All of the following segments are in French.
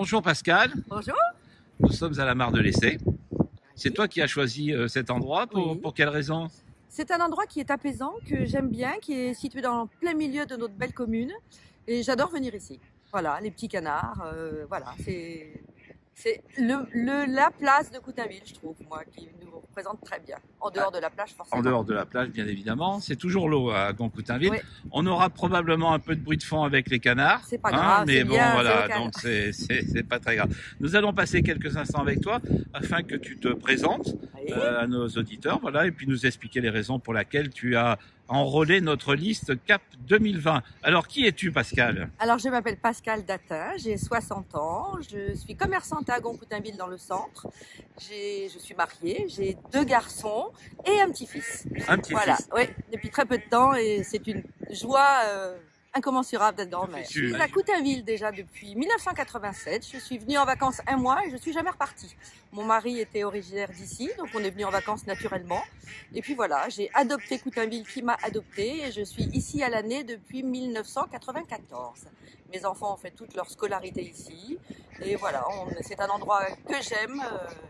Bonjour Pascal. Bonjour. Nous sommes à la Mare de l'Essai. C'est toi qui as choisi cet endroit pour quelle raison? C'est un endroit qui est apaisant, que j'aime bien, qui est situé dans le plein milieu de notre belle commune. Et j'adore venir ici. Voilà, les petits canards, voilà, c'est la place de Coutainville, je trouve, moi, qui nous représente très bien. En dehors de la plage, forcément. En dehors de la plage, bien évidemment. C'est toujours l'eau à Coutainville. Oui. On aura probablement un peu de bruit de fond avec les canards. C'est pas grave, mais c'est bon, bien, voilà, donc c'est pas très grave. Nous allons passer quelques instants avec toi afin que tu te présentes à nos auditeurs, voilà, et puis nous expliquer les raisons pour lesquelles tu as enrôlé notre liste CAP 2020. Alors, qui es-tu, Pascal? Alors, je m'appelle Pascal Datin, j'ai 60 ans, je suis commerçante à Coutainville dans le centre. Je suis mariée, j'ai 2 garçons et un petit-fils. Un petit-fils. Voilà, oui, depuis très peu de temps et c'est une joie incommensurable d'être grand-mère. Je suis à Coutainville déjà depuis 1987. Je suis venue en vacances un mois et je suis jamais repartie. Mon mari était originaire d'ici, donc on est venu en vacances naturellement. Et puis voilà, j'ai adopté Coutainville qui m'a adoptée et je suis ici à l'année depuis 1994. Mes enfants ont fait toute leur scolarité ici. Et voilà, c'est un endroit que j'aime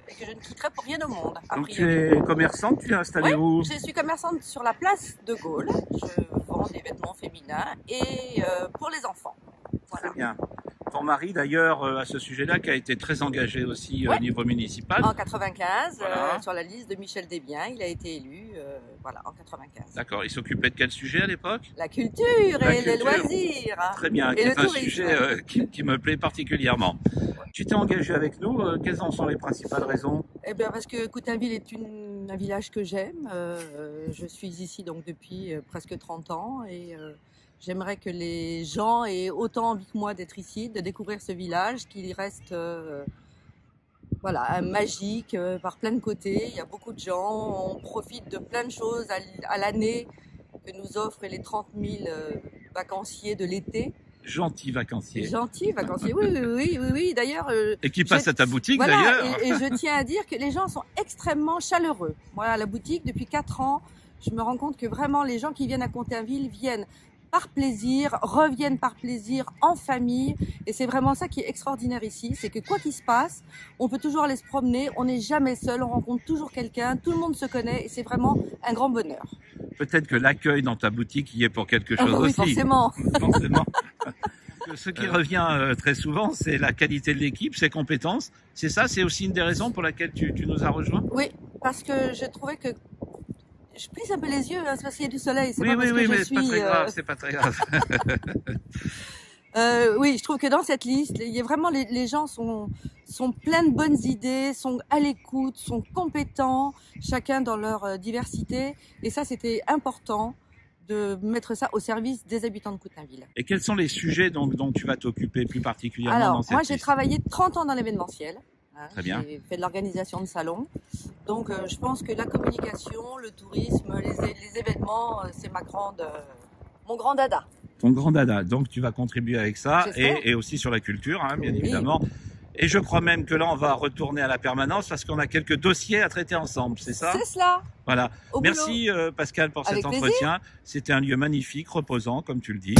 et que je ne quitterai pour rien au monde. Donc tu es commerçante, tu es installée où? Je suis commerçante sur la place de Gaulle. Je vends des vêtements féminins et pour les enfants. Voilà. Très bien. Ton mari, d'ailleurs, à ce sujet-là, qui a été très engagé aussi au niveau municipal. En 95, voilà. Sur la liste de Michel Desbiens, il a été élu voilà, en 95. D'accord. Il s'occupait de quel sujet à l'époque? La culture et les loisirs. Très bien. C'est un sujet qui me plaît particulièrement. Tu t'es engagé avec nous. Quelles en sont les principales raisons? Eh bien, parce que Coutainville est un village que j'aime. Je suis ici donc depuis presque 30 ans et j'aimerais que les gens aient autant envie que moi d'être ici, de découvrir ce village, qu'il reste voilà, magique par plein de côtés. Il y a beaucoup de gens, on profite de plein de choses à l'année que nous offrent les 30 000 vacanciers de l'été. Gentils vacanciers. Gentils vacanciers, oui. D'ailleurs, et qui passent à ta boutique, voilà, d'ailleurs. Et je tiens à dire que les gens sont extrêmement chaleureux. Voilà, la boutique, depuis 4 ans, je me rends compte que vraiment les gens qui viennent à Coutainville viennent par plaisir, reviennent par plaisir, en famille. Et c'est vraiment ça qui est extraordinaire ici, c'est que quoi qu'il se passe, on peut toujours aller se promener, on n'est jamais seul, on rencontre toujours quelqu'un, tout le monde se connaît et c'est vraiment un grand bonheur. Peut-être que l'accueil dans ta boutique y est pour quelque chose oui, aussi. Forcément. Forcément. Ce qui revient très souvent, c'est la qualité de l'équipe, ses compétences. C'est ça, c'est aussi une des raisons pour laquelle tu nous as rejoints? Oui, parce que je trouvais que je plisse un peu les yeux, hein, c'est parce qu'il y a du soleil. Oui, mais c'est pas très grave, c'est pas très grave. Oui, je trouve que dans cette liste, il y a vraiment les gens sont pleins de bonnes idées, sont à l'écoute, sont compétents, chacun dans leur diversité. Et ça, c'était important de mettre ça au service des habitants de Coutainville. Et quels sont les sujets dont tu vas t'occuper plus particulièrement dans cette liste? Moi, j'ai travaillé 30 ans dans l'événementiel. Très bien. J'ai fait de l'organisation de salons. Donc, je pense que la communication, le tourisme, les événements, c'est mon grand dada. Ton grand dada. Donc, tu vas contribuer avec ça et aussi sur la culture, hein, bien évidemment. Et je crois même que là, on va retourner à la permanence parce qu'on a quelques dossiers à traiter ensemble, c'est ça? C'est cela. Voilà. Merci Pascal pour cet entretien. C'était un lieu magnifique, reposant, comme tu le dis.